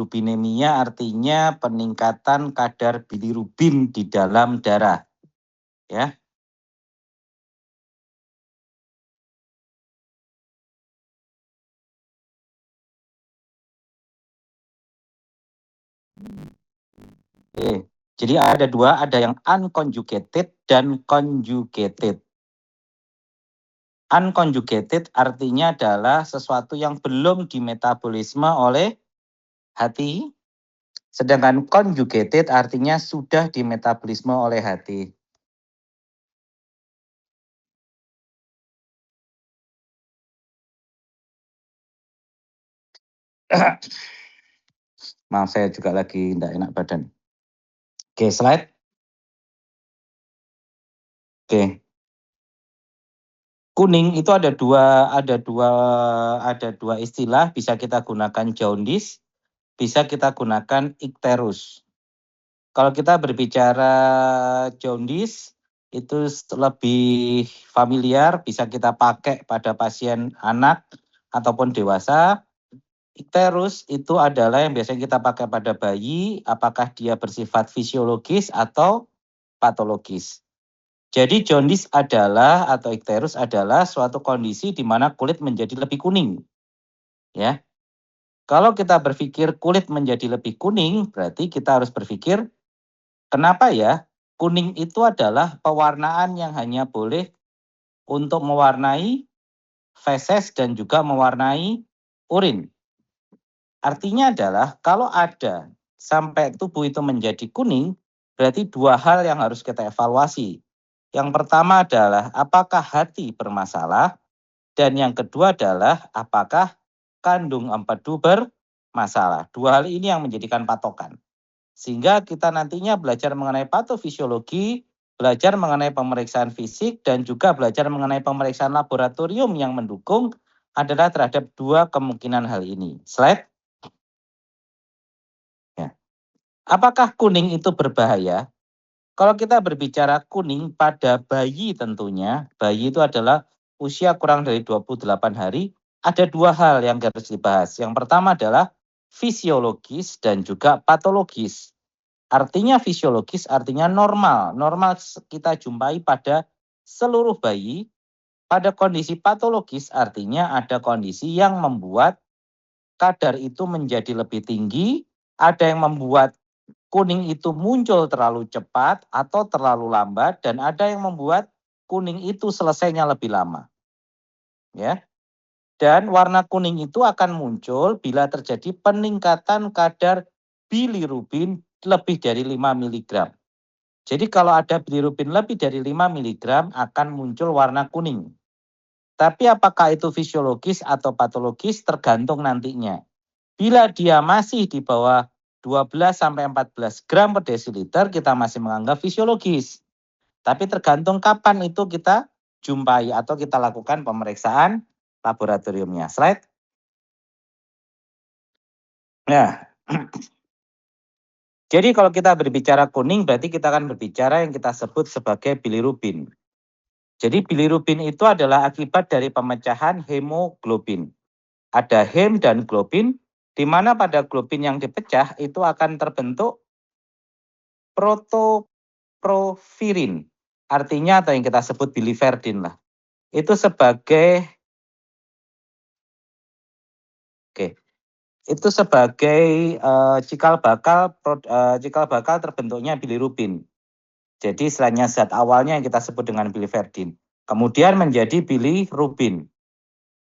bilirubinemia artinya peningkatan kadar bilirubin di dalam darah. Ya. Jadi ada dua, ada yang unconjugated dan conjugated. Unconjugated artinya adalah sesuatu yang belum dimetabolisme oleh hati, sedangkan conjugated artinya sudah dimetabolisme oleh hati. Maaf, saya juga lagi tidak enak badan. Oke, slide. Oke. Kuning itu ada dua istilah, bisa kita gunakan jaundice, bisa kita gunakan ikterus. Kalau kita berbicara jaundice itu lebih familiar, bisa kita pakai pada pasien anak ataupun dewasa. Ikterus itu adalah yang biasanya kita pakai pada bayi, apakah dia bersifat fisiologis atau patologis. Jadi jaundice adalah atau ikterus adalah suatu kondisi di mana kulit menjadi lebih kuning. Ya. Kalau kita berpikir kulit menjadi lebih kuning, berarti kita harus berpikir kenapa ya? Kuning itu adalah pewarnaan yang hanya boleh untuk mewarnai feses dan juga mewarnai urin. Artinya adalah kalau ada sampai tubuh itu menjadi kuning, berarti dua hal yang harus kita evaluasi. Yang pertama adalah apakah hati bermasalah, dan yang kedua adalah apakah kandung empedu bermasalah. Dua hal ini yang menjadikan patokan. Sehingga kita nantinya belajar mengenai patofisiologi, belajar mengenai pemeriksaan fisik, dan juga belajar mengenai pemeriksaan laboratorium yang mendukung adalah terhadap dua kemungkinan hal ini. Slide. Ya. Apakah kuning itu berbahaya? Kalau kita berbicara kuning pada bayi tentunya, bayi itu adalah usia kurang dari 28 hari, ada dua hal yang harus dibahas. Yang pertama adalah fisiologis dan juga patologis. Artinya fisiologis artinya normal. Normal kita jumpai pada seluruh bayi. Pada kondisi patologis artinya ada kondisi yang membuat kadar itu menjadi lebih tinggi, ada yang membuat kuning itu muncul terlalu cepat atau terlalu lambat, dan ada yang membuat kuning itu selesainya lebih lama. Ya. Dan warna kuning itu akan muncul bila terjadi peningkatan kadar bilirubin lebih dari 5 mg. Jadi kalau ada bilirubin lebih dari 5 mg akan muncul warna kuning. Tapi apakah itu fisiologis atau patologis tergantung nantinya. Bila dia masih di bawah 12-14 gram per desiliter, kita masih menganggap fisiologis. Tapi tergantung kapan itu kita jumpai atau kita lakukan pemeriksaan laboratoriumnya. Slide. Nah, jadi kalau kita berbicara kuning, berarti kita akan berbicara yang kita sebut sebagai bilirubin. Jadi bilirubin itu adalah akibat dari pemecahan hemoglobin. Ada hem dan globin, di mana pada globin yang dipecah itu akan terbentuk protoporfirin. Artinya atau yang kita sebut biliverdin lah. Itu sebagai itu sebagai cikal bakal terbentuknya bilirubin. Jadi istilahnya zat awalnya yang kita sebut dengan biliverdin. Kemudian menjadi bilirubin.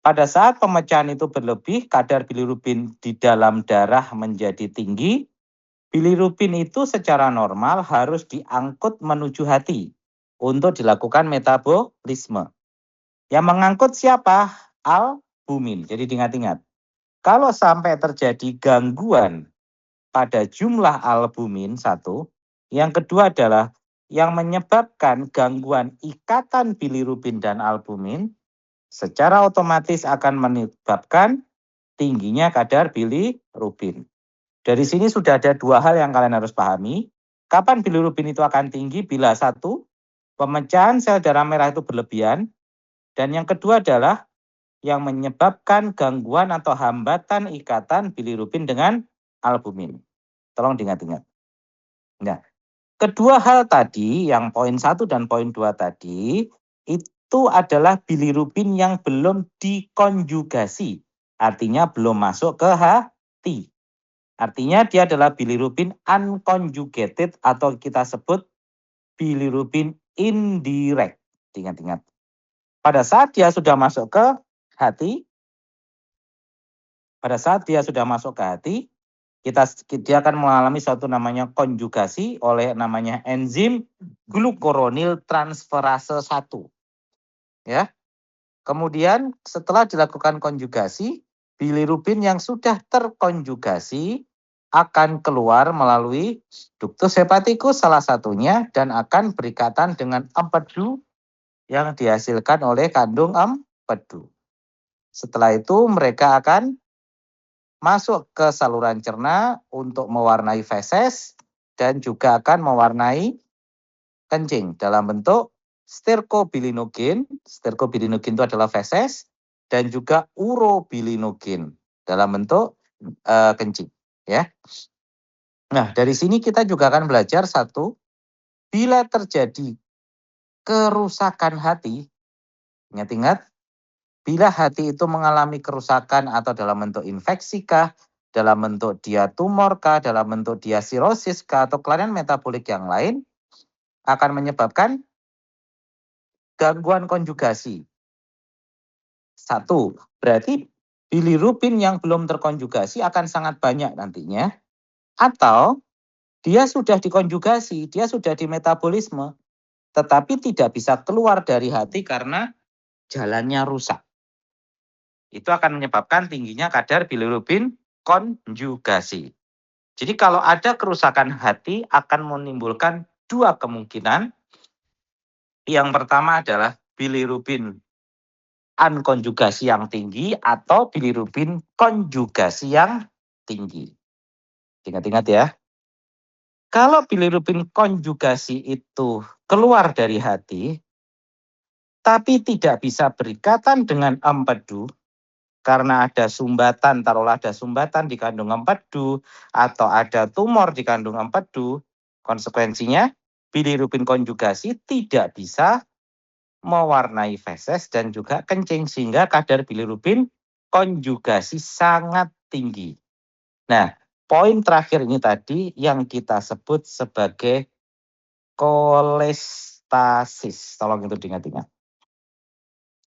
Pada saat pemecahan itu berlebih, kadar bilirubin di dalam darah menjadi tinggi. Bilirubin itu secara normal harus diangkut menuju hati untuk dilakukan metabolisme. Yang mengangkut siapa? Albumin. Jadi diingat-ingat. Kalau sampai terjadi gangguan pada jumlah albumin satu, yang kedua adalah yang menyebabkan gangguan ikatan bilirubin dan albumin, secara otomatis akan menyebabkan tingginya kadar bilirubin. Dari sini sudah ada dua hal yang kalian harus pahami. Kapan bilirubin itu akan tinggi? Bila satu, pemecahan sel darah merah itu berlebihan. Dan yang kedua adalah yang menyebabkan gangguan atau hambatan ikatan bilirubin dengan albumin. Tolong diingat-ingat. Nah, kedua hal tadi, yang poin 1 dan poin 2 tadi, itu adalah bilirubin yang belum dikonjugasi. Artinya belum masuk ke hati. Artinya dia adalah bilirubin unconjugated atau kita sebut bilirubin indirect. Ingat-ingat. Pada saat dia sudah masuk ke hati, dia akan mengalami suatu namanya konjugasi oleh namanya enzim glukuronil transferase 1. Ya. Kemudian setelah dilakukan konjugasi, bilirubin yang sudah terkonjugasi akan keluar melalui ductus hepaticus salah satunya dan akan berikatan dengan empedu yang dihasilkan oleh kandung empedu. Setelah itu mereka akan masuk ke saluran cerna untuk mewarnai feses dan juga akan mewarnai kencing dalam bentuk stercobilinogen. Stercobilinogen itu adalah feses dan juga urobilinogen dalam bentuk kencing, ya. Nah, dari sini kita juga akan belajar satu, bila terjadi kerusakan hati, ingat-ingat, bila hati itu mengalami kerusakan atau dalam bentuk infeksi kah, dalam bentuk dia tumor kah, dalam bentuk dia sirosis kah, atau kelainan metabolik yang lain, akan menyebabkan gangguan konjugasi. 1, berarti bilirubin yang belum terkonjugasi akan sangat banyak nantinya. Atau dia sudah dikonjugasi, dia sudah dimetabolisme, tetapi tidak bisa keluar dari hati karena jalannya rusak. Itu akan menyebabkan tingginya kadar bilirubin konjugasi. Jadi kalau ada kerusakan hati akan menimbulkan 2 kemungkinan. Yang pertama adalah bilirubin unkonjugasi yang tinggi atau bilirubin konjugasi yang tinggi. Ingat-ingat ya. Kalau bilirubin konjugasi itu keluar dari hati, tapi tidak bisa berikatan dengan empedu, karena ada sumbatan, taruhlah ada sumbatan di kandung empedu, atau ada tumor di kandung empedu, konsekuensinya bilirubin konjugasi tidak bisa mewarnai feses dan juga kencing, sehingga kadar bilirubin konjugasi sangat tinggi. Nah, poin terakhir ini tadi yang kita sebut sebagai kolestasis. Tolong itu diingat-ingat.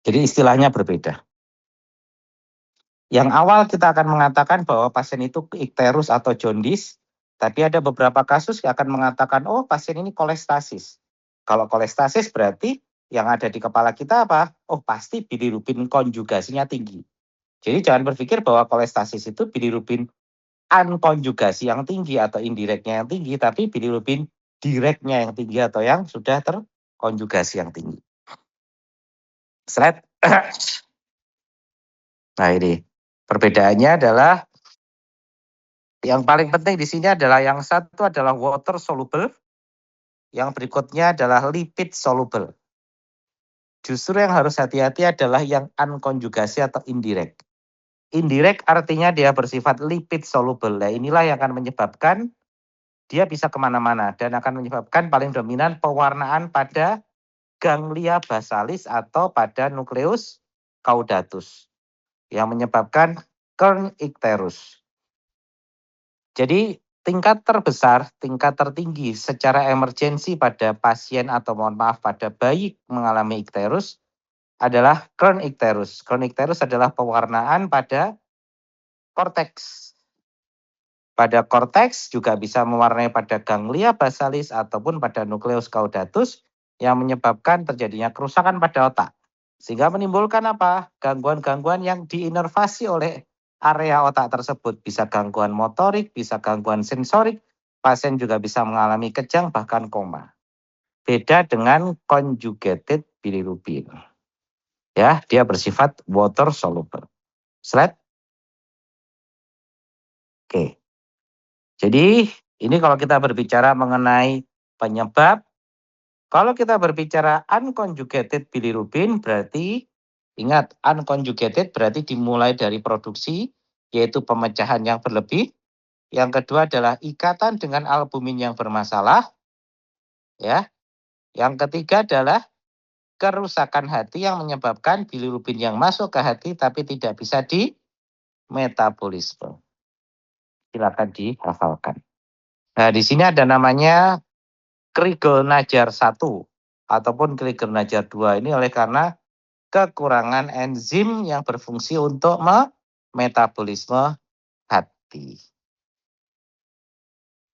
Jadi istilahnya berbeda. Yang awal kita akan mengatakan bahwa pasien itu ikterus atau jaundice, tapi ada beberapa kasus yang akan mengatakan, oh pasien ini kolestasis. Kalau kolestasis berarti yang ada di kepala kita apa? Oh pasti bilirubin konjugasinya tinggi. Jadi jangan berpikir bahwa kolestasis itu bilirubin unkonjugasi yang tinggi atau indirectnya yang tinggi, tapi bilirubin directnya yang tinggi atau yang sudah terkonjugasi yang tinggi. Slide. Nah ini perbedaannya adalah yang paling penting di sini adalah yang satu adalah water soluble, yang berikutnya adalah lipid soluble. Justru yang harus hati-hati adalah yang unkonjugasi atau indirect. Indirect artinya dia bersifat lipid soluble. Nah inilah yang akan menyebabkan dia bisa kemana-mana dan akan menyebabkan paling dominan pewarnaan pada ganglia basalis atau pada nukleus caudatus yang menyebabkan kern icterus. Jadi tingkat terbesar, tingkat tertinggi secara emergensi pada pasien atau mohon maaf pada bayi mengalami icterus adalah kern icterus. Kern icterus adalah pewarnaan pada korteks. Pada korteks juga bisa mewarnai pada ganglia basalis ataupun pada nukleus caudatus yang menyebabkan terjadinya kerusakan pada otak. Sehingga menimbulkan apa? Gangguan-gangguan yang diinervasi oleh area otak tersebut. Bisa gangguan motorik, bisa gangguan sensorik. Pasien juga bisa mengalami kejang bahkan koma. Beda dengan conjugated bilirubin. Ya, dia bersifat water soluble. Slide. Oke. Jadi ini kalau kita berbicara mengenai penyebab, kalau kita berbicara unconjugated bilirubin berarti ingat unconjugated berarti dimulai dari produksi yaitu pemecahan yang berlebih. Yang kedua adalah ikatan dengan albumin yang bermasalah. Ya. Yang ketiga adalah kerusakan hati yang menyebabkan bilirubin yang masuk ke hati tapi tidak bisa di metabolisme. Silakan dihafalkan. Nah, di sini ada namanya Crigler-Najjar 1 ataupun Crigler-Najjar 2. Ini oleh karena kekurangan enzim yang berfungsi untuk metabolisme hati.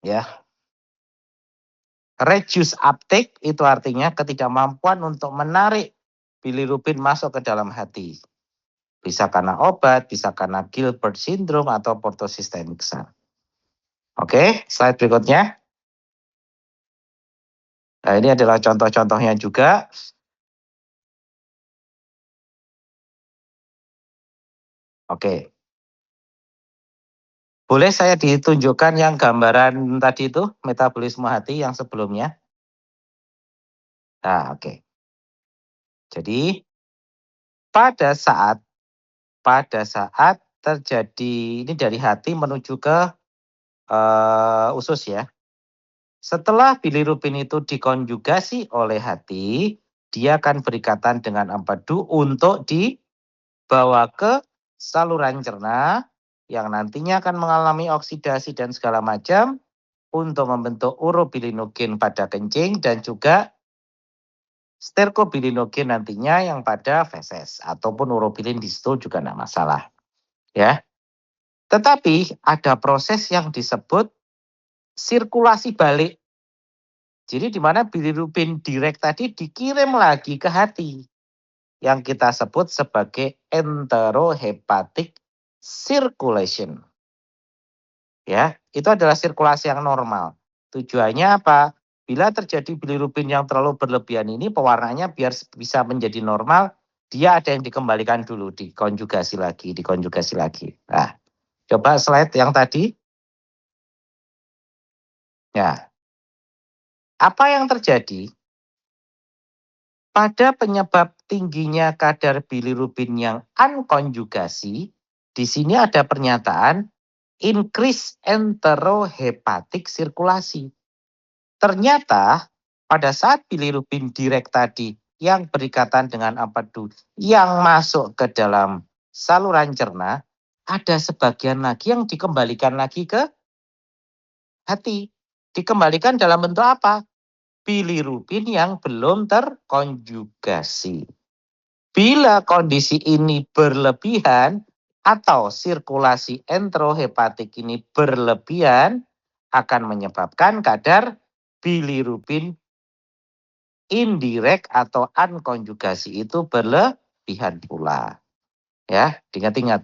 Ya. Reduce uptake itu artinya ketidakmampuan untuk menarik bilirubin masuk ke dalam hati. Bisa karena obat, bisa karena Gilbert syndrome atau portosystemic SAR. Oke, slide berikutnya. Nah, ini adalah contoh-contohnya juga. Oke. Boleh saya ditunjukkan yang gambaran tadi itu, metabolisme hati yang sebelumnya? Nah, oke. Jadi, pada saat terjadi, ini dari hati menuju ke usus ya. Setelah bilirubin itu dikonjugasi oleh hati, dia akan berikatan dengan empedu untuk dibawa ke saluran cerna yang nantinya akan mengalami oksidasi dan segala macam untuk membentuk urobilinogen pada kencing dan juga sterkobilinogen nantinya yang pada feses ataupun urobilin di situ juga tidak masalah. Ya. Tetapi ada proses yang disebut sirkulasi balik. Jadi di mana bilirubin direct tadi dikirim lagi ke hati yang kita sebut sebagai enterohepatic circulation. Ya, itu adalah sirkulasi yang normal. Tujuannya apa? Bila terjadi bilirubin yang terlalu berlebihan ini, pewarnanya biar bisa menjadi normal, dia ada yang dikembalikan dulu, dikonjugasi lagi. Nah, coba slide yang tadi. Ya, apa yang terjadi? Pada penyebab tingginya kadar bilirubin yang unkonjugasi, di sini ada pernyataan increase enterohepatic sirkulasi. Ternyata pada saat bilirubin direct tadi yang berikatan dengan empedu yang masuk ke dalam saluran cerna, ada sebagian lagi yang dikembalikan lagi ke hati. Dikembalikan dalam bentuk apa? Bilirubin yang belum terkonjugasi. Bila kondisi ini berlebihan atau sirkulasi enterohepatik ini berlebihan, akan menyebabkan kadar bilirubin indirect atau unkonjugasi itu berlebihan pula. Ya, ingat-ingat.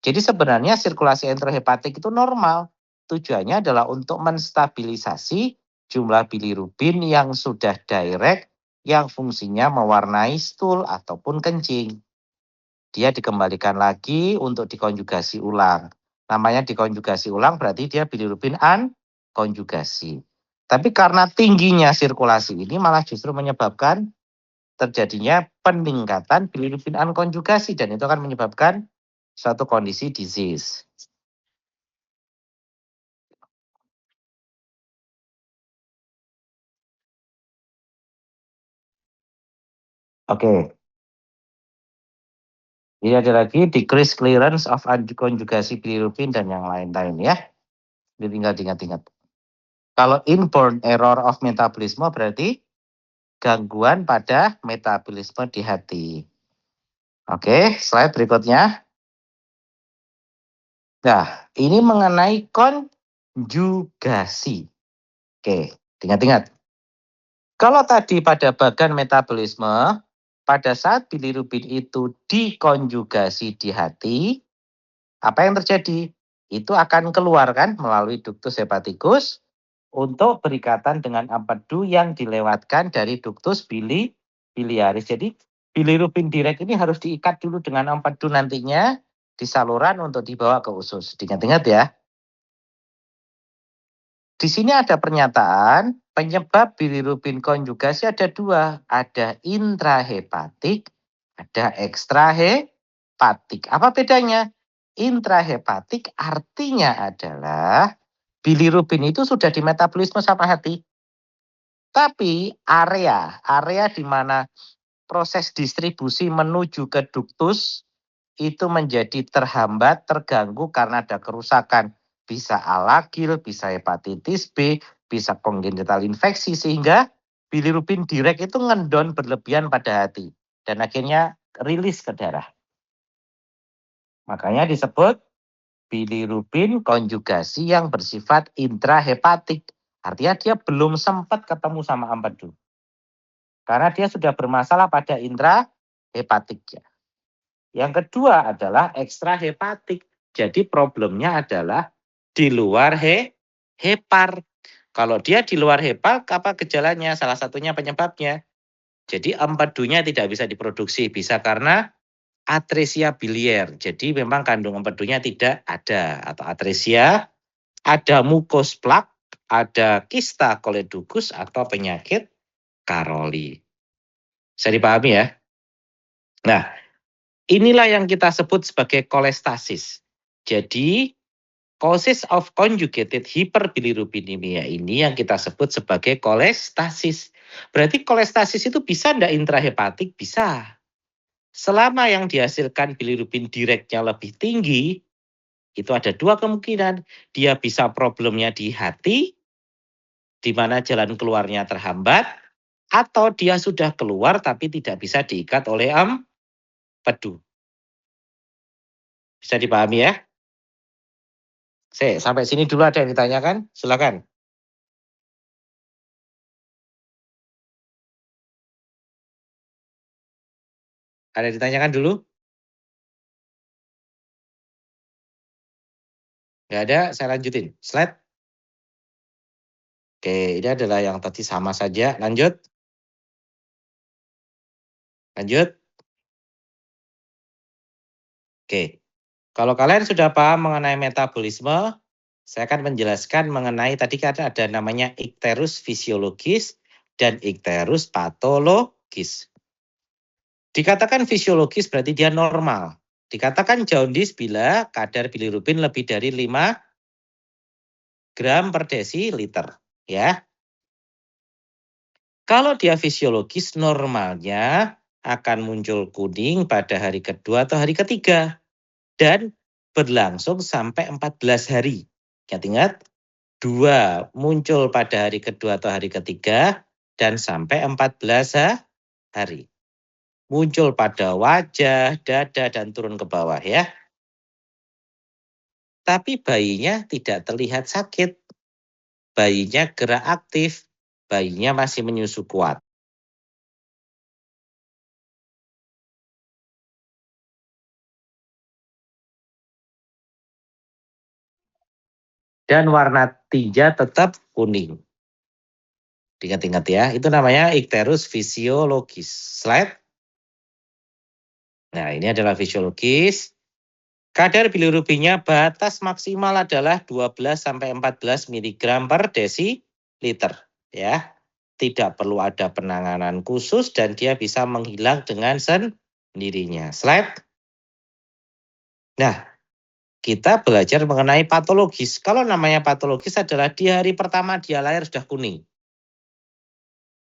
Jadi sebenarnya sirkulasi enterohepatik itu normal. Tujuannya adalah untuk menstabilisasi jumlah bilirubin yang sudah direct yang fungsinya mewarnai stool ataupun kencing. Dia dikembalikan lagi untuk dikonjugasi ulang. Namanya dikonjugasi ulang berarti dia bilirubin unkonjugasi. Tapi karena tingginya sirkulasi ini malah justru menyebabkan terjadinya peningkatan bilirubin unkonjugasi dan itu akan menyebabkan suatu kondisi disease. Oke. Ini ada lagi decrease clearance of unconjugasi bilirubin dan yang lain-lain ya. Jadi tinggal ingat-ingat. Kalau inborn error of metabolism berarti gangguan pada metabolisme di hati. Oke, slide berikutnya. Nah, ini mengenai konjugasi. Oke, ingat-ingat. Kalau tadi pada bagian metabolisme, pada saat bilirubin itu dikonjugasi di hati, apa yang terjadi? Itu akan keluar kan melalui ductus hepaticus untuk berikatan dengan empedu yang dilewatkan dari ductus biliaris. Jadi bilirubin direct ini harus diikat dulu dengan empedu nantinya di saluran untuk dibawa ke usus. Ingat-ingat ya. Di sini ada pernyataan penyebab bilirubin konjugasi ada dua. Ada intrahepatik, ada ekstrahepatik. Apa bedanya? Intrahepatik artinya adalah bilirubin itu sudah dimetabolisme sama hati. Tapi area di mana proses distribusi menuju ke duktus itu menjadi terhambat, terganggu karena ada kerusakan. Bisa alagil, bisa hepatitis B, bisa kongenital infeksi, sehingga bilirubin direct itu ngendon berlebihan pada hati. Dan akhirnya rilis ke darah. Makanya disebut bilirubin konjugasi yang bersifat intrahepatik. Artinya dia belum sempat ketemu sama empedu. Karena dia sudah bermasalah pada intrahepatiknya. Yang kedua adalah ekstrahepatik. Jadi problemnya adalah di luar hepar. Kalau dia di luar hepar, apa gejalanya? Salah satunya penyebabnya. Jadi empedunya tidak bisa diproduksi. Bisa karena atresia biliar. Jadi memang kandung empedunya tidak ada. Atau atresia, ada mukos plak, ada kista koledokus, atau penyakit Karoli. Bisa dipahami ya? Nah, inilah yang kita sebut sebagai kolestasis. Jadi, causes of conjugated hyperbilirubinemia ini yang kita sebut sebagai kolestasis. Berarti kolestasis itu bisa enggak intrahepatik? Bisa. Selama yang dihasilkan bilirubin direknya lebih tinggi, itu ada dua kemungkinan. Dia bisa problemnya di hati, di mana jalan keluarnya terhambat, atau dia sudah keluar tapi tidak bisa diikat oleh empedu. Bisa dipahami ya? Sampai sini dulu ada yang ditanyakan? Silakan. Ada yang ditanyakan dulu? Nggak ada, saya lanjutin. Slide. Oke, ini adalah yang tadi sama saja. Lanjut. Lanjut. Oke. Kalau kalian sudah paham mengenai metabolisme, saya akan menjelaskan mengenai tadi kan ada namanya ikterus fisiologis dan ikterus patologis. Dikatakan fisiologis berarti dia normal. Dikatakan jaundice bila kadar bilirubin lebih dari 5 gram per desiliter. Ya. Kalau dia fisiologis, normalnya akan muncul kuning pada hari kedua atau hari ketiga. Dan berlangsung sampai 14 hari. Ingat-ingat, 2 muncul pada hari kedua atau hari ketiga dan sampai 14 hari. Muncul pada wajah, dada, dan turun ke bawah ya. Tapi bayinya tidak terlihat sakit. Bayinya gerak aktif. Bayinya masih menyusu kuat. Dan warna tinja tetap kuning. Ingat-ingat ya, itu namanya ikterus fisiologis. Slide. Nah, ini adalah fisiologis. Kadar bilirubinnya batas maksimal adalah 12 sampai 14 mg per desiliter ya. Tidak perlu ada penanganan khusus dan dia bisa menghilang dengan sendirinya. Slide. Nah, kita belajar mengenai patologis. Kalau namanya patologis adalah di hari pertama dia lahir sudah kuning.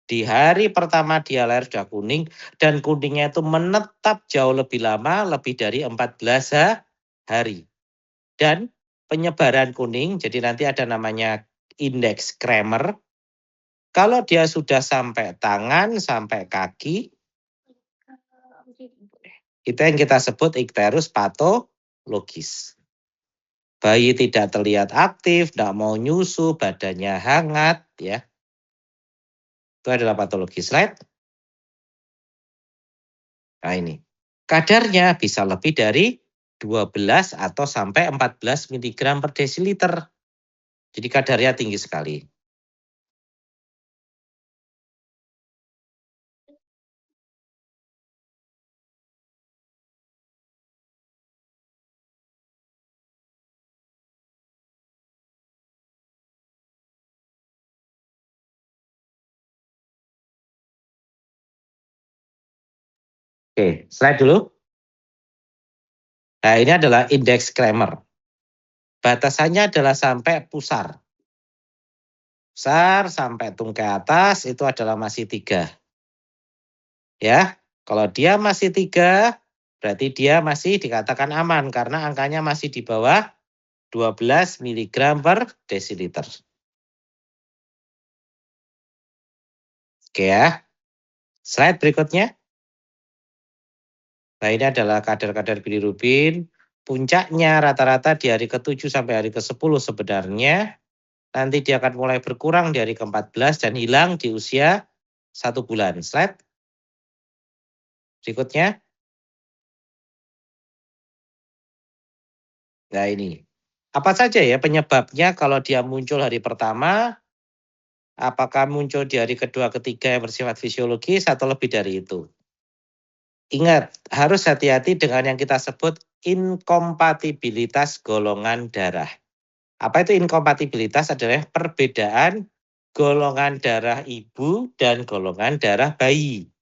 Di hari pertama dia lahir sudah kuning dan kuningnya itu menetap jauh lebih lama, lebih dari 14 hari. Dan penyebaran kuning, jadi nanti ada namanya indeks Kramer. Kalau dia sudah sampai tangan, sampai kaki, itu yang kita sebut ikterus patologis. Bayi tidak terlihat aktif, tidak mau nyusu, badannya hangat, ya. Itu adalah patologi. Slide. Nah ini, kadarnya bisa lebih dari 12 atau sampai 14 mg per desiliter. Jadi kadarnya tinggi sekali. Oke, slide dulu. Nah, ini adalah indeks Kramer. Batasannya adalah sampai pusar. Pusar sampai tungkai atas itu adalah masih 3. Ya, kalau dia masih 3, berarti dia masih dikatakan aman karena angkanya masih di bawah 12 mg per desiliter. Oke ya. Slide berikutnya. Nah, ini adalah kadar-kadar bilirubin. Puncaknya rata-rata di hari ke-7 sampai hari ke-10 sebenarnya. Nanti dia akan mulai berkurang di hari ke-14 dan hilang di usia 1 bulan. Slide berikutnya. Nah, ini. Apa saja ya penyebabnya kalau dia muncul hari pertama? Apakah muncul di hari kedua, ketiga yang bersifat fisiologis atau lebih dari itu? Ingat, harus hati-hati dengan yang kita sebut inkompatibilitas golongan darah. Apa itu inkompatibilitas? Adalah perbedaan golongan darah ibu dan golongan darah bayi.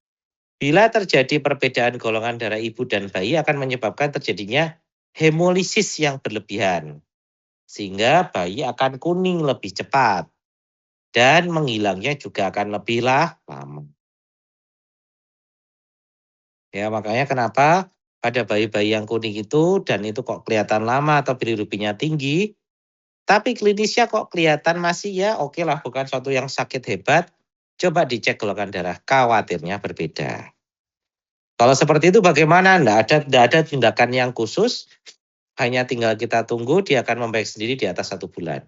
Bila terjadi perbedaan golongan darah ibu dan bayi akan menyebabkan terjadinya hemolisis yang berlebihan. Sehingga bayi akan kuning lebih cepat. Dan menghilangnya juga akan lebih lama. Ya, makanya kenapa pada bayi-bayi yang kuning itu dan itu kok kelihatan lama atau bilirubinnya tinggi, tapi klinisnya kok kelihatan masih ya oke lah, bukan suatu yang sakit hebat. Coba dicek golongan darah, khawatirnya berbeda. Kalau seperti itu bagaimana? Nggak ada tindakan yang khusus, hanya tinggal kita tunggu dia akan membaik sendiri di atas 1 bulan.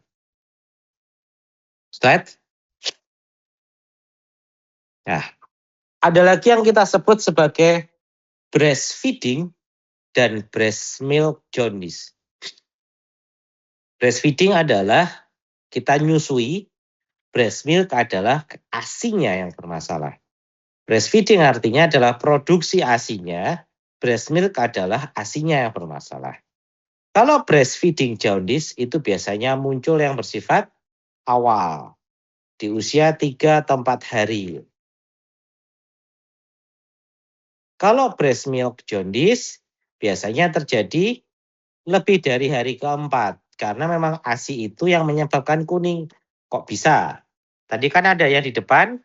Slide. Nah, ada lagi yang kita sebut sebagai breastfeeding dan breast milk jaundice. Breastfeeding adalah kita nyusui, breast milk adalah ASINya yang bermasalah. Breastfeeding artinya adalah produksi ASINya, breast milk adalah ASINya yang bermasalah. Kalau breastfeeding jaundice itu biasanya muncul yang bersifat awal, di usia 3 atau 4 hari. Kalau breast milk jaundice biasanya terjadi lebih dari hari keempat. Karena memang ASI itu yang menyebabkan kuning. Kok bisa? Tadi kan ada ya di depan,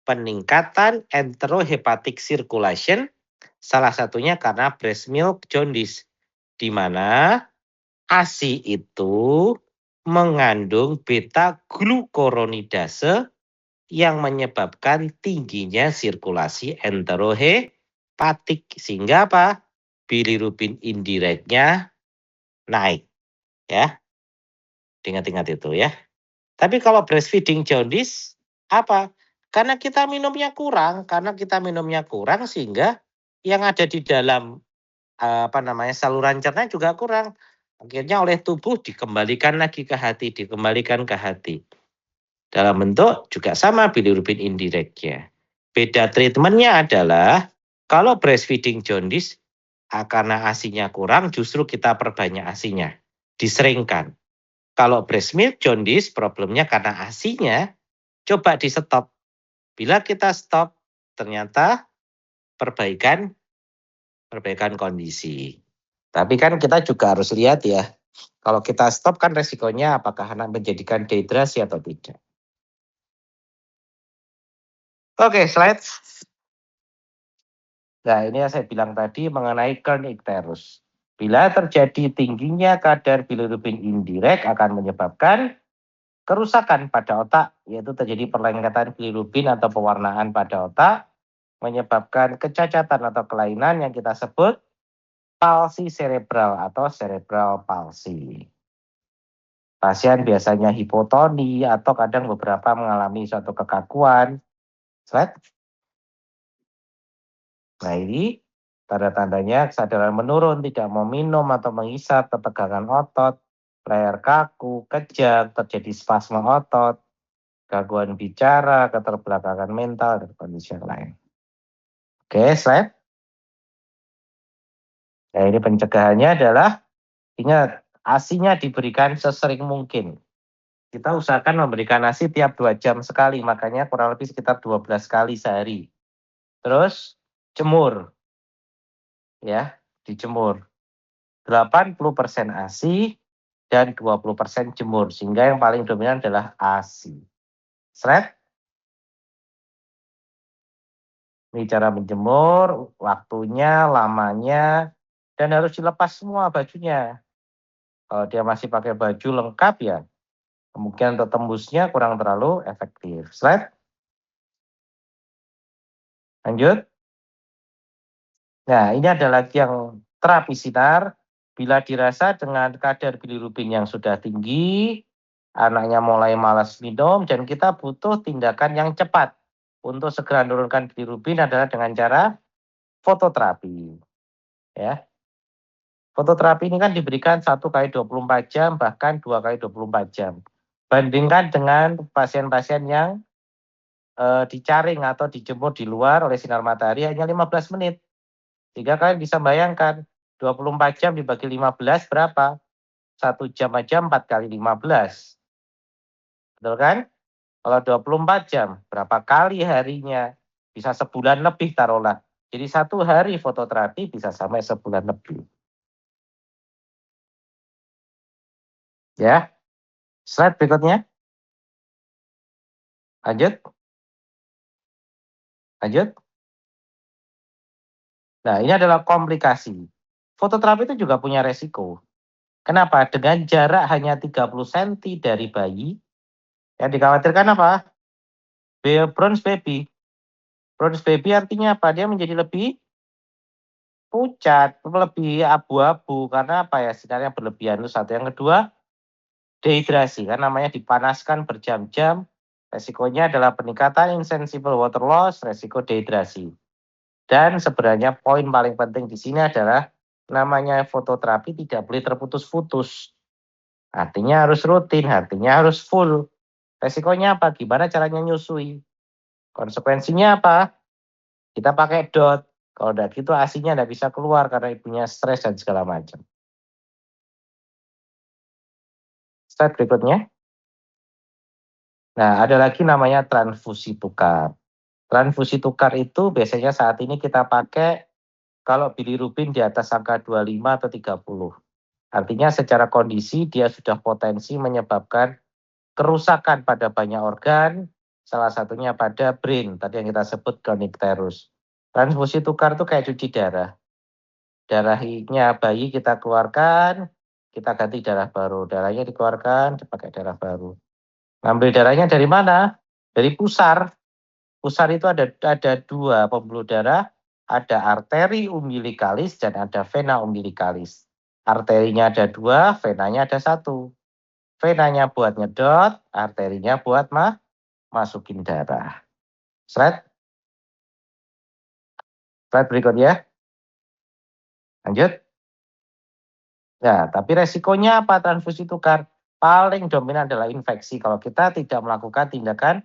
peningkatan enterohepatic circulation, salah satunya karena breast milk jaundice. Di mana ASI itu mengandung beta-glukuronidase yang menyebabkan tingginya sirkulasi enterohepatik. Sehingga apa? Bilirubin indirectnya naik. Ya, ingat-ingat itu ya. Tapi kalau breastfeeding jaundice, apa? Karena kita minumnya kurang sehingga yang ada di dalam saluran cerna juga kurang. Akhirnya oleh tubuh dikembalikan lagi ke hati, Dalam bentuk juga sama bilirubin indirectnya. Beda treatmentnya adalah kalau breastfeeding jaundice karena ASINya kurang justru kita perbanyak ASINya, diseringkan. Kalau breast milk jaundice problemnya karena ASINya, coba di stop. Bila kita stop, ternyata perbaikan kondisi. Tapi kan kita juga harus lihat ya, kalau kita stop kan resikonya apakah anak menjadikan dehidrasi atau tidak. Oke, slide. Nah, ini yang saya bilang tadi mengenai Kern-Icterus. Bila terjadi tingginya kadar bilirubin indirect akan menyebabkan kerusakan pada otak, yaitu terjadi perlengketan bilirubin atau pewarnaan pada otak, menyebabkan kecacatan atau kelainan yang kita sebut palsi cerebral atau cerebral palsy. Pasien biasanya hipotoni atau kadang beberapa mengalami suatu kekakuan. Slide. Nah, ini tanda-tandanya kesadaran menurun, tidak mau minum atau menghisap, ketegangan otot, leher kaku, kejang, terjadi spasme otot, gangguan bicara, keterbelakangan mental, dan kondisi yang lain. Oke, slide. Nah, ini pencegahannya adalah, ingat, ASINya diberikan sesering mungkin. Kita usahakan memberikan ASI tiap 2 jam sekali, makanya kurang lebih sekitar 12 kali sehari. Terus, jemur. Ya, dijemur. 80% ASI, dan 20% jemur. Sehingga yang paling dominan adalah ASI. Seret. Ini cara menjemur, waktunya, lamanya, dan harus dilepas semua bajunya. Kalau dia masih pakai baju lengkap ya, kemungkinan untuk tembusnya kurang terlalu efektif. Slide. Lanjut. Nah, ini ada lagi yang terapi sinar. Bila dirasa dengan kadar bilirubin yang sudah tinggi, anaknya mulai malas minum, dan kita butuh tindakan yang cepat untuk segera menurunkan bilirubin adalah dengan cara fototerapi. Ya. Fototerapi ini kan diberikan 1 kali 24 jam, bahkan 2 kali 24 jam. Bandingkan dengan pasien-pasien yang dicaring atau dijemur di luar oleh sinar matahari hanya 15 menit. Sehingga kalian bisa bayangkan 24 jam dibagi 15 berapa? 1 jam aja 4 kali 15. Betul kan? Kalau 24 jam, berapa kali harinya? Bisa sebulan lebih taruhlah. Jadi 1 hari fototerapi bisa sampai sebulan lebih. Ya. Slide berikutnya. Lanjut. Lanjut. Nah, ini adalah komplikasi. Fototerapi itu juga punya resiko. Kenapa? Dengan jarak hanya 30 cm dari bayi, yang dikhawatirkan apa? Bronze baby. Bronze baby artinya apa? Dia menjadi lebih pucat, lebih abu-abu. Karena apa ya? Sinarnya berlebihan. Itu satu. Yang kedua, dehidrasi. Kan namanya dipanaskan berjam-jam. Resikonya adalah peningkatan insensible water loss, resiko dehidrasi. Dan sebenarnya poin paling penting di sini adalah namanya fototerapi tidak boleh terputus-putus. Artinya harus rutin, artinya harus full. Resikonya apa? Gimana caranya nyusui? Konsekuensinya apa? Kita pakai dot. Kalau tidak gitu ASINya tidak bisa keluar karena ibunya stres dan segala macam. Slide berikutnya. Nah, ada lagi namanya transfusi tukar. Transfusi tukar itu biasanya saat ini kita pakai kalau bilirubin di atas angka 25 atau 30. Artinya secara kondisi dia sudah potensi menyebabkan kerusakan pada banyak organ, salah satunya pada brain, tadi yang kita sebut kernicterus. Transfusi tukar itu kayak cuci darah. Darahnya bayi kita keluarkan, kita ganti darah baru. Darahnya dikeluarkan, dipakai darah baru. Ngambil darahnya dari mana? Dari pusar. Pusar itu ada 2 pembuluh darah, ada arteri umbilicalis dan ada vena umbilicalis. Arterinya ada 2, venanya ada 1. Venanya buat nyedot, arterinya buat masukin darah. Slide. Slide berikutnya. Lanjut. Nah, tapi resikonya apa transfusi tukar? Paling dominan adalah infeksi kalau kita tidak melakukan tindakan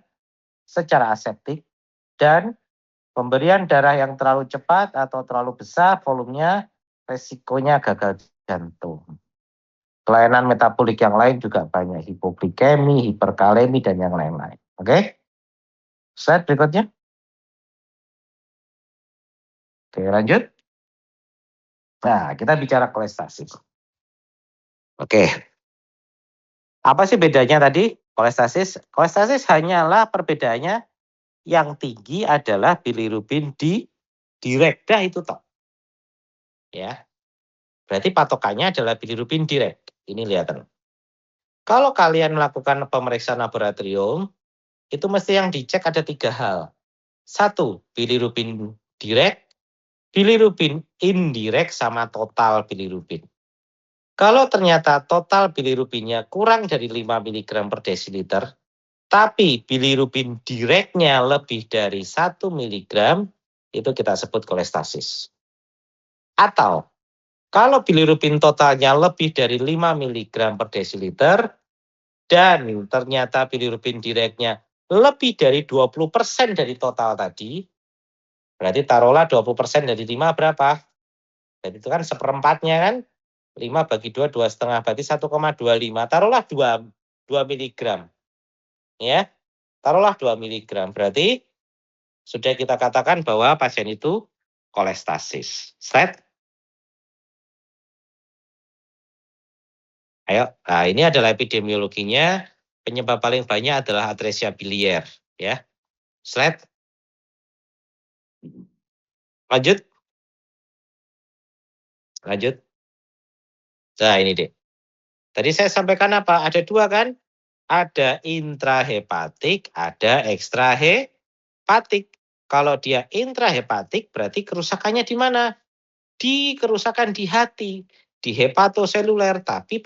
secara aseptik dan pemberian darah yang terlalu cepat atau terlalu besar volumenya, resikonya gagal jantung. Kelainan metabolik yang lain juga banyak, hipoglikemi, hiperkalemi, dan yang lain-lain. Oke? Slide berikutnya. Oke, lanjut. Nah, kita bicara kolestasis. Oke. Apa sih bedanya tadi kolestasis? Kolestasis hanyalah perbedaannya yang tinggi adalah bilirubin di direct, itu toh. Ya. Berarti patokannya adalah bilirubin direct. Ini lihat. Kalau kalian melakukan pemeriksaan laboratorium, itu mesti yang dicek ada 3 hal. 1, bilirubin direct, bilirubin indirect, sama total bilirubin. Kalau ternyata total bilirubinnya kurang dari 5 mg per desiliter, tapi bilirubin direknya lebih dari 1 mg, itu kita sebut kolestasis. Atau kalau bilirubin totalnya lebih dari 5 mg per desiliter, dan ternyata bilirubin direknya lebih dari 20% dari total tadi, berarti taruhlah 20% dari 5 berapa? Jadi itu kan seperempatnya kan? 5 bagi 2, 2,5, berarti 1,25. Taruhlah 2 mg. Ya, taruhlah 2 mg. Berarti sudah kita katakan bahwa pasien itu kolestasis. Slide. Ayo, nah ini adalah epidemiologinya. Penyebab paling banyak adalah atresia biliar, ya. Slide. Lanjut. Lanjut. Nah, ini deh. Tadi saya sampaikan apa? Ada dua kan? Ada intrahepatik, ada ekstrahepatik. Kalau dia intrahepatik berarti kerusakannya di mana? Di kerusakan di hati, di hepatoseluler, tapi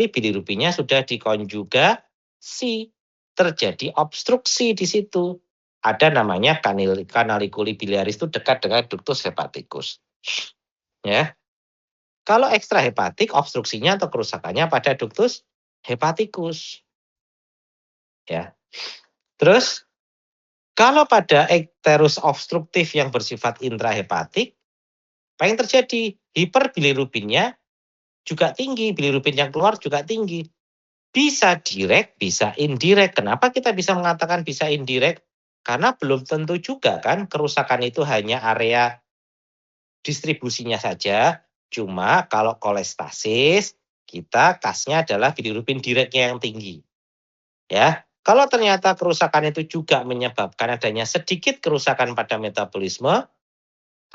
bilirubinnya sudah dikonjugasi. Terjadi obstruksi di situ. Ada namanya kanalikuli biliaris, itu dekat dengan ductus hepaticus. Ya. Kalau ekstrahepatik, obstruksinya atau kerusakannya pada ductus hepaticus. Ya. Terus kalau pada ikterus obstruktif yang bersifat intrahepatik, apa yang terjadi? Hiperbilirubinnya juga tinggi, bilirubin yang keluar juga tinggi. Bisa direct, bisa indirect. Kenapa kita bisa mengatakan bisa indirect? Karena belum tentu juga kan kerusakan itu hanya area distribusinya saja. Cuma kalau kolestasis, kita kasnya adalah bilirubin directnya yang tinggi. Ya, kalau ternyata kerusakan itu juga menyebabkan adanya sedikit kerusakan pada metabolisme,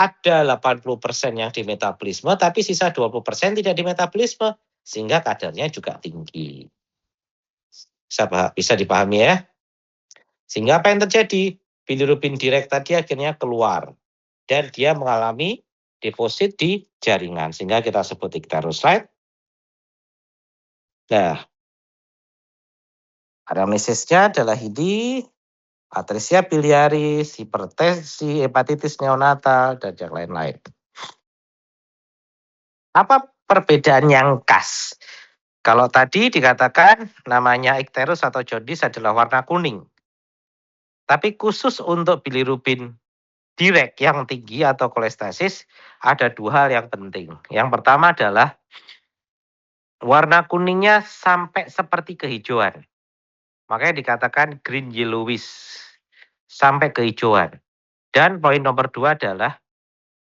ada 80% yang di metabolisme, tapi sisa 20% tidak di metabolisme, sehingga kadarnya juga tinggi. Bisa dipahami ya? Sehingga apa yang terjadi? Bilirubin direct tadi akhirnya keluar, dan dia mengalami deposit di jaringan, sehingga kita sebut ikterus. Slide. Nah, anamnesisnya adalah ini, atresia biliaris, hipertensi, hepatitis neonatal, dan yang lain-lain. Apa perbedaan yang khas? Kalau tadi dikatakan namanya ikterus atau jaundice adalah warna kuning. Tapi khusus untuk bilirubin direct yang tinggi atau kolestasis, ada dua hal yang penting. Yang pertama adalah warna kuningnya sampai seperti kehijauan. Makanya dikatakan green yellowish, sampai kehijauan. Dan poin nomor dua adalah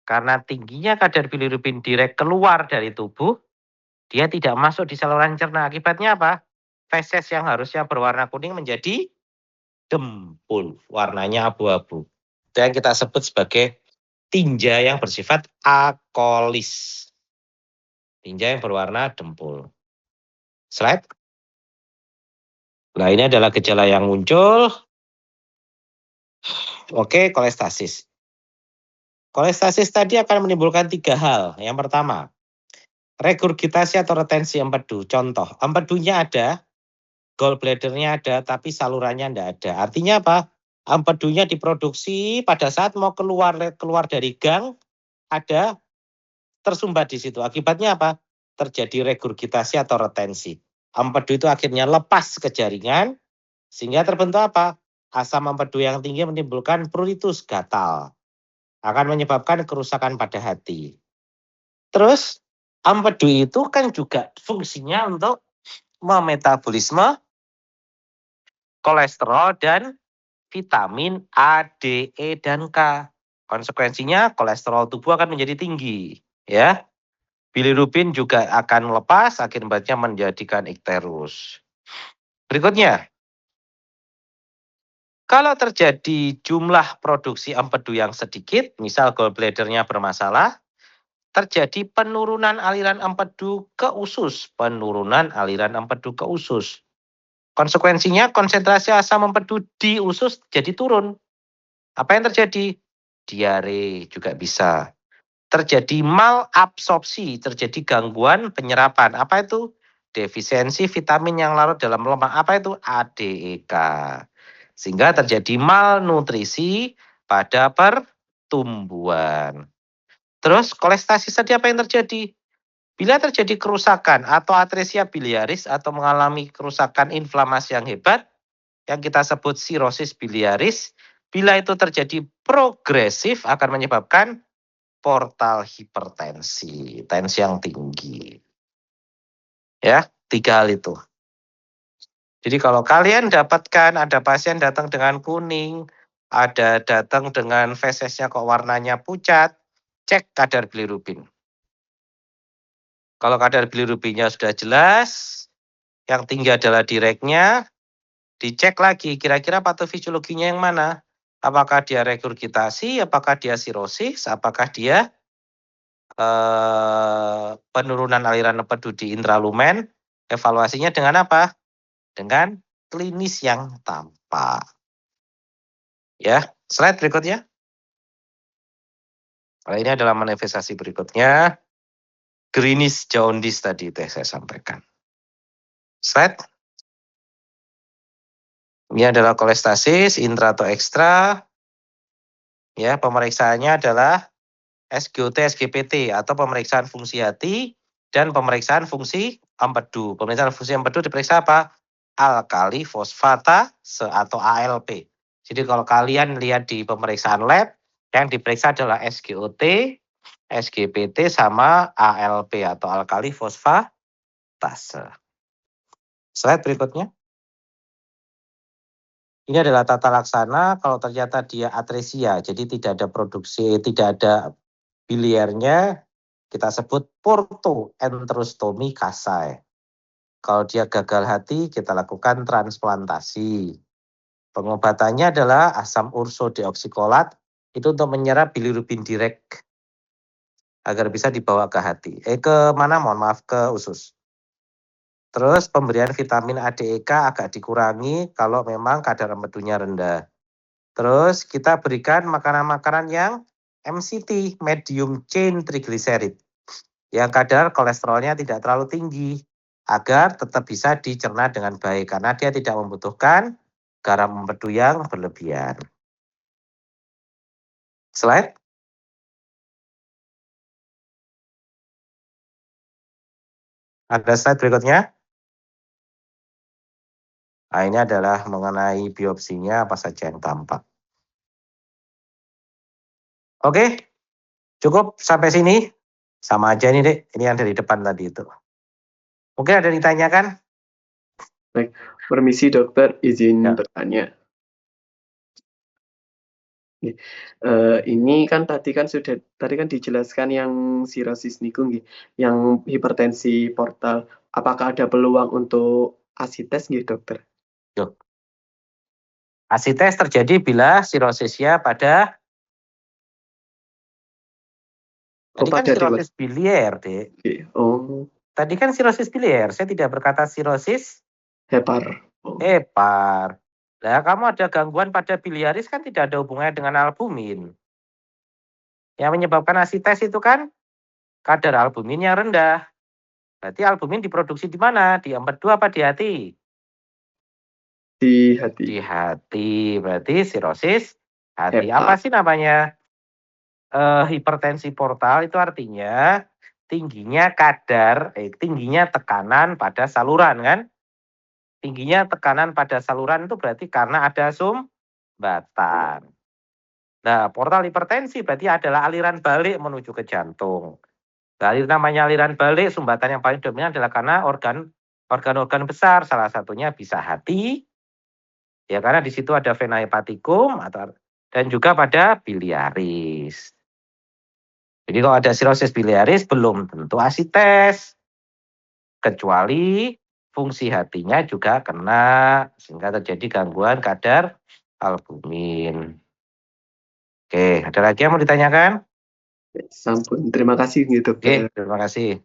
karena tingginya kadar bilirubin direct keluar dari tubuh, dia tidak masuk di saluran cerna. Akibatnya apa? Feses yang harusnya berwarna kuning menjadi dempul, warnanya abu-abu. Itu yang kita sebut sebagai tinja yang bersifat akolis. Tinja yang berwarna dempul. Slide. Nah, ini adalah gejala yang muncul. Oke, kolestasis. Kolestasis tadi akan menimbulkan tiga hal. Yang pertama, regurgitasi atau retensi empedu. Contoh, empedunya ada, gallbladdernya ada, tapi salurannya tidak ada. Artinya apa? Empedunya diproduksi pada saat mau keluar dari gang, ada tersumbat di situ. Akibatnya apa? Terjadi regurgitasi atau retensi. Empedu itu akhirnya lepas ke jaringan, sehingga terbentuk apa? Asam empedu yang tinggi menimbulkan pruritus, gatal. Akan menyebabkan kerusakan pada hati. Terus, empedu itu kan juga fungsinya untuk memetabolisme kolesterol dan vitamin A, D, E, dan K. Konsekuensinya kolesterol tubuh akan menjadi tinggi, ya. Bilirubin juga akan lepas, akibatnya menjadikan ikterus. Berikutnya, kalau terjadi jumlah produksi empedu yang sedikit, misal gallbladdernya bermasalah, terjadi penurunan aliran empedu ke usus. Penurunan aliran empedu ke usus. Konsekuensinya konsentrasi asam empedu di usus jadi turun. Apa yang terjadi? Diare juga bisa. Terjadi malabsorpsi, terjadi gangguan penyerapan. Apa itu? Defisiensi vitamin yang larut dalam lemak. Apa itu? ADEK. Sehingga terjadi malnutrisi pada pertumbuhan. Terus kolestasis tadi apa yang terjadi? Bila terjadi kerusakan atau atresia biliaris atau mengalami kerusakan inflamasi yang hebat, yang kita sebut sirosis biliaris, bila itu terjadi progresif akan menyebabkan portal hipertensi, tensi yang tinggi. Ya, tiga hal itu. Jadi kalau kalian dapatkan ada pasien datang dengan kuning, ada datang dengan fesesnya kok warnanya pucat, cek kadar bilirubin. Kalau kadar bilirubinnya sudah jelas, yang tinggi adalah direknya, dicek lagi kira-kira patofisiologinya yang mana. Apakah dia regurgitasi, apakah dia sirosis, apakah dia penurunan aliran empedu di intralumen. Evaluasinya dengan apa? Dengan klinis yang tampak. Ya, slide berikutnya. Nah, ini adalah manifestasi berikutnya. Greenish jaundice tadi itu yang saya sampaikan. Slide. Ini adalah kolestasis, intra atau ekstra. Ya, pemeriksaannya adalah SGOT, SGPT atau pemeriksaan fungsi hati dan pemeriksaan fungsi empedu. Pemeriksaan fungsi empedu diperiksa apa? Alkali fosfatase atau ALP. Jadi kalau kalian lihat di pemeriksaan lab, yang diperiksa adalah SGOT, SGPT sama ALP atau alkali fosfatase. Slide berikutnya. Ini adalah tata laksana kalau ternyata dia atresia, jadi tidak ada produksi, tidak ada biliernya, kita sebut portoenterostomi kasai. Kalau dia gagal hati, kita lakukan transplantasi. Pengobatannya adalah asam ursodeoksikolat, itu untuk menyerap bilirubin direct agar bisa dibawa ke hati. Ke mana? Mohon maaf, ke usus. Terus pemberian vitamin A, D, E, K agak dikurangi kalau memang kadar empedunya rendah. Terus kita berikan makanan-makanan yang MCT, medium chain triglyceride, yang kadar kolesterolnya tidak terlalu tinggi, agar tetap bisa dicerna dengan baik, karena dia tidak membutuhkan garam empedu yang berlebihan. Slide. Ada slide berikutnya. Nah, ini adalah mengenai biopsinya apa saja yang tampak. Oke, cukup sampai sini. Sama aja nih, Dek. Ini yang dari depan tadi itu. Mungkin ada yang ditanyakan? Baik, permisi dokter, izin bertanya. Ini kan tadi kan dijelaskan yang sirosis niku nggih, yang hipertensi portal. Apakah ada peluang untuk ASI-tes nggih, dokter? ASI-tes terjadi bila sirosisnya pada tadi kan sirosis bilier, Dek. Oh. Tadi kan sirosis bilier, saya tidak berkata sirosis hepar. Hepar. Nah, kamu ada gangguan pada biliaris kan tidak ada hubungannya dengan albumin. Yang menyebabkan ASI-tes itu kan kadar albumin yang rendah. Berarti albumin diproduksi di mana? Di empedu apa di hati? Di hati. Di hati. Berarti sirosis hati. Hepar. Apa sih namanya? Hipertensi portal itu artinya tingginya tekanan pada saluran kan? Tingginya tekanan pada saluran itu berarti karena ada sumbatan. Nah, portal hipertensi berarti adalah aliran balik menuju ke jantung. Nah, namanya aliran balik, sumbatan yang paling dominan adalah karena organ-organ besar, salah satunya bisa hati, ya karena di situ ada vena hepaticum dan juga pada biliaris. Jadi kalau ada sirosis biliaris belum tentu ASI-tes, kecuali fungsi hatinya juga kena sehingga terjadi gangguan kadar albumin. Oke, ada lagi yang mau ditanyakan? Sampun, terima kasih gitu. Oke, terima kasih.